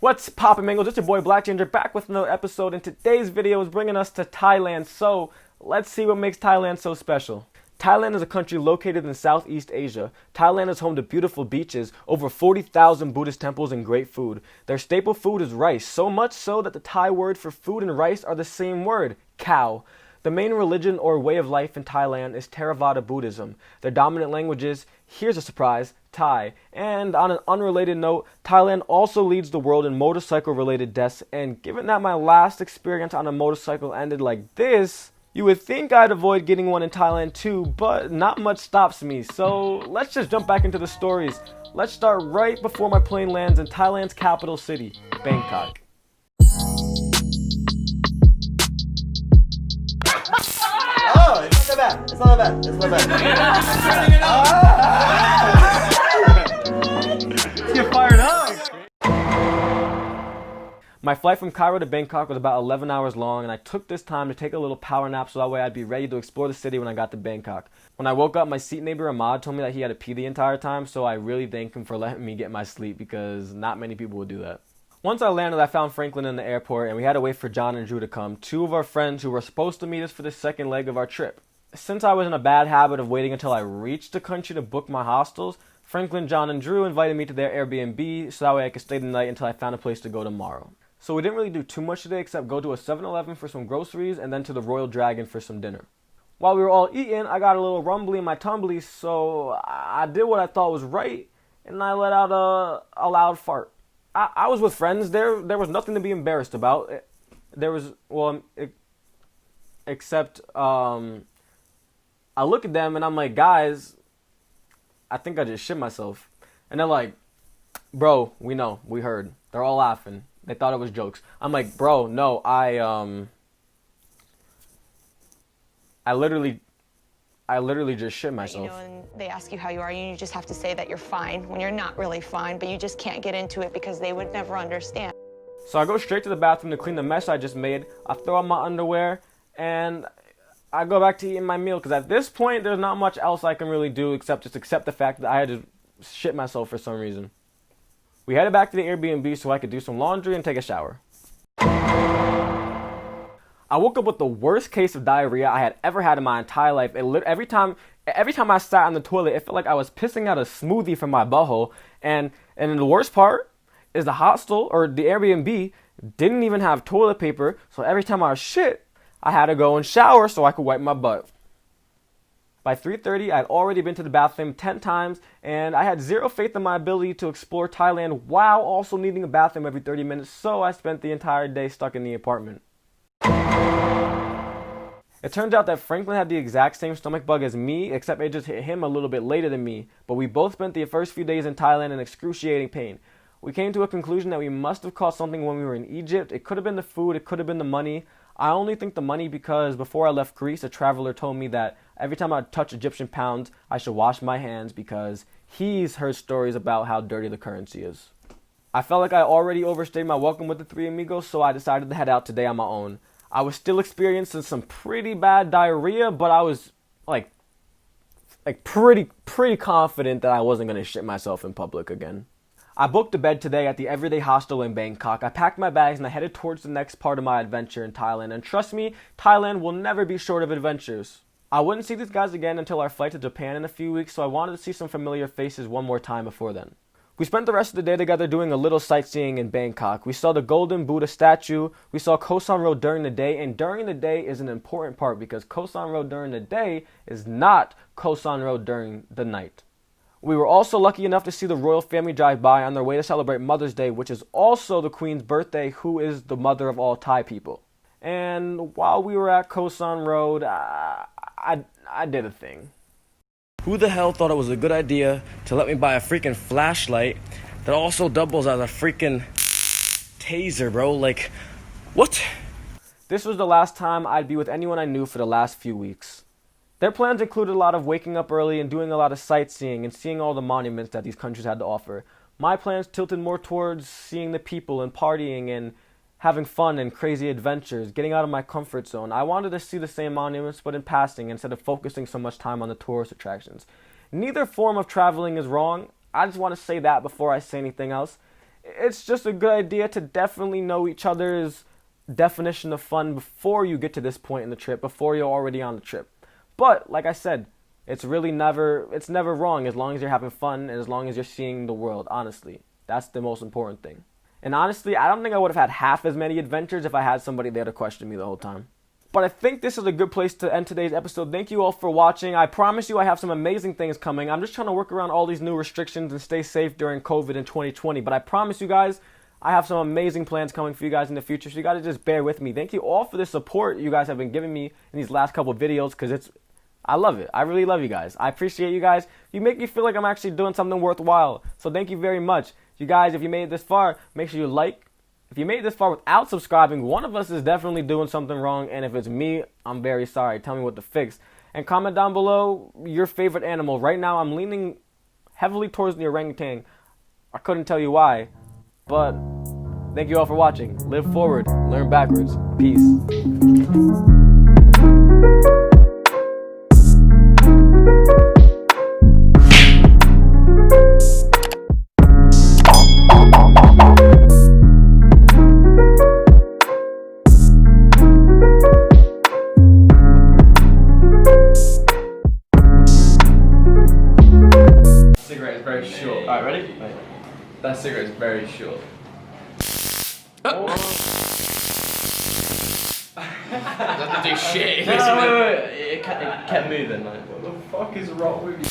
What's poppin' Mangles? It's your boy Black Ginger back with another episode, and today's video is bringing us to Thailand. So let's see what makes Thailand so special. Thailand is a country located in Southeast Asia. Thailand is home to beautiful beaches, over 40,000 Buddhist temples, and great food. Their staple food is rice, so much so that the Thai word for food and rice are the same word, cow. The main religion or way of life in Thailand is Theravada Buddhism. Their dominant language is, here's a surprise, Thai. And on an unrelated note, Thailand also leads the world in motorcycle-related deaths, and given that my last experience on a motorcycle ended like this, you would think I'd avoid getting one in Thailand too, but not much stops me. So let's just jump back into the stories. Let's start right before my plane lands in Thailand's capital city, Bangkok. Oh, it's not that bad. It's not that bad. It's not bad. Get fired up! My flight from Cairo to Bangkok was about 11 hours long, and I took this time to take a little power nap so that way I'd be ready to explore the city when I got to Bangkok. When I woke up, my seat neighbor Ahmad told me that he had to pee the entire time, so I really thank him for letting me get my sleep because not many people would do that. Once I landed, I found Franklin in the airport, and we had to wait for John and Drew to come, two of our friends who were supposed to meet us for the second leg of our trip. Since I was in a bad habit of waiting until I reached the country to book my hostels, Franklin, John, and Drew invited me to their Airbnb so that way I could stay the night until I found a place to go tomorrow. So we didn't really do too much today except go to a 7-Eleven for some groceries and then to the Royal Dragon for some dinner. While we were all eating, I got a little rumbly in my tumbly, so I did what I thought was right, and I let out a loud fart. I was with friends. There was nothing to be embarrassed about. Except I look at them and I'm like, guys, I think I just shit myself. And they're like, bro, we know, we heard. They're all laughing. They thought it was jokes. I'm like, bro, no, I literally just shit myself. You know, and they ask you how you are, and you just have to say that you're fine when you're not really fine, but you just can't get into it because they would never understand. So I go straight to the bathroom to clean the mess I just made. I throw on my underwear, and I go back to eating my meal because at this point, there's not much else I can really do except just accept the fact that I had to shit myself for some reason. We headed back to the Airbnb so I could do some laundry and take a shower. I woke up with the worst case of diarrhea I had ever had in my entire life. Every time I sat on the toilet, it felt like I was pissing out a smoothie from my butthole. And the worst part is the hostel or the Airbnb didn't even have toilet paper. So every time I was shit, I had to go and shower so I could wipe my butt. By 3:30, I'd already been to the bathroom 10 times, and I had zero faith in my ability to explore Thailand while also needing a bathroom every 30 minutes, so I spent the entire day stuck in the apartment. It turns out that Franklin had the exact same stomach bug as me, except it just hit him a little bit later than me, but we both spent the first few days in Thailand in excruciating pain. We came to a conclusion that we must have caught something when we were in Egypt. It could have been the food, it could have been the money. I only think the money because before I left Greece, a traveler told me that every time I touch Egyptian pounds, I should wash my hands because he's heard stories about how dirty the currency is. I felt like I already overstayed my welcome with the three amigos, so I decided to head out today on my own. I was still experiencing some pretty bad diarrhea, but I was pretty confident that I wasn't going to shit myself in public again. I booked a bed today at the Everyday Hostel in Bangkok. I packed my bags and I headed towards the next part of my adventure in Thailand. And trust me, Thailand will never be short of adventures. I wouldn't see these guys again until our flight to Japan in a few weeks, so I wanted to see some familiar faces one more time before then. We spent the rest of the day together doing a little sightseeing in Bangkok. We saw the Golden Buddha statue. We saw Koh San Road during the day, and during the day is an important part because Koh San Road during the day is not Koh San Road during the night. We were also lucky enough to see the royal family drive by on their way to celebrate Mother's Day, which is also the Queen's birthday, who is the mother of all Thai people. And while we were at Koh San Road, I did a thing. Who the hell thought it was a good idea to let me buy a freaking flashlight that also doubles as a freaking taser, bro? Like, what? This was the last time I'd be with anyone I knew for the last few weeks. Their plans included a lot of waking up early and doing a lot of sightseeing and seeing all the monuments that these countries had to offer. My plans tilted more towards seeing the people and partying and having fun and crazy adventures, getting out of my comfort zone. I wanted to see the same monuments but in passing instead of focusing so much time on the tourist attractions. Neither form of traveling is wrong. I just want to say that before I say anything else. it's just a good idea to definitely know each other's definition of fun before you get to this point in the trip, before you're already on the trip. But like I said, it's never wrong as long as you're having fun and as long as you're seeing the world, honestly. That's the most important thing. And honestly, I don't think I would have had half as many adventures if I had somebody there to question me the whole time. But I think this is a good place to end today's episode. Thank you all for watching. I promise you I have some amazing things coming. I'm just trying to work around all these new restrictions and stay safe during COVID in 2020. But I promise you guys, I have some amazing plans coming for you guys in the future. So you got to just bear with me. Thank you all for the support you guys have been giving me in these last couple of videos because I love it. I really love you guys. I appreciate you guys. You make me feel like I'm actually doing something worthwhile. So thank you very much. You guys, if you made it this far, make sure you like. If you made it this far without subscribing, one of us is definitely doing something wrong. And if it's me, I'm very sorry. Tell me what to fix. And comment down below your favorite animal. Right now, I'm leaning heavily towards the orangutan. I couldn't tell you why. But thank you all for watching. Live forward. Learn backwards. Peace. Cigarette is very short. Alright, ready? Wait. That cigarette is very short. Doesn't do shit. No, wait. It kept moving, like. What the fuck is wrong with you?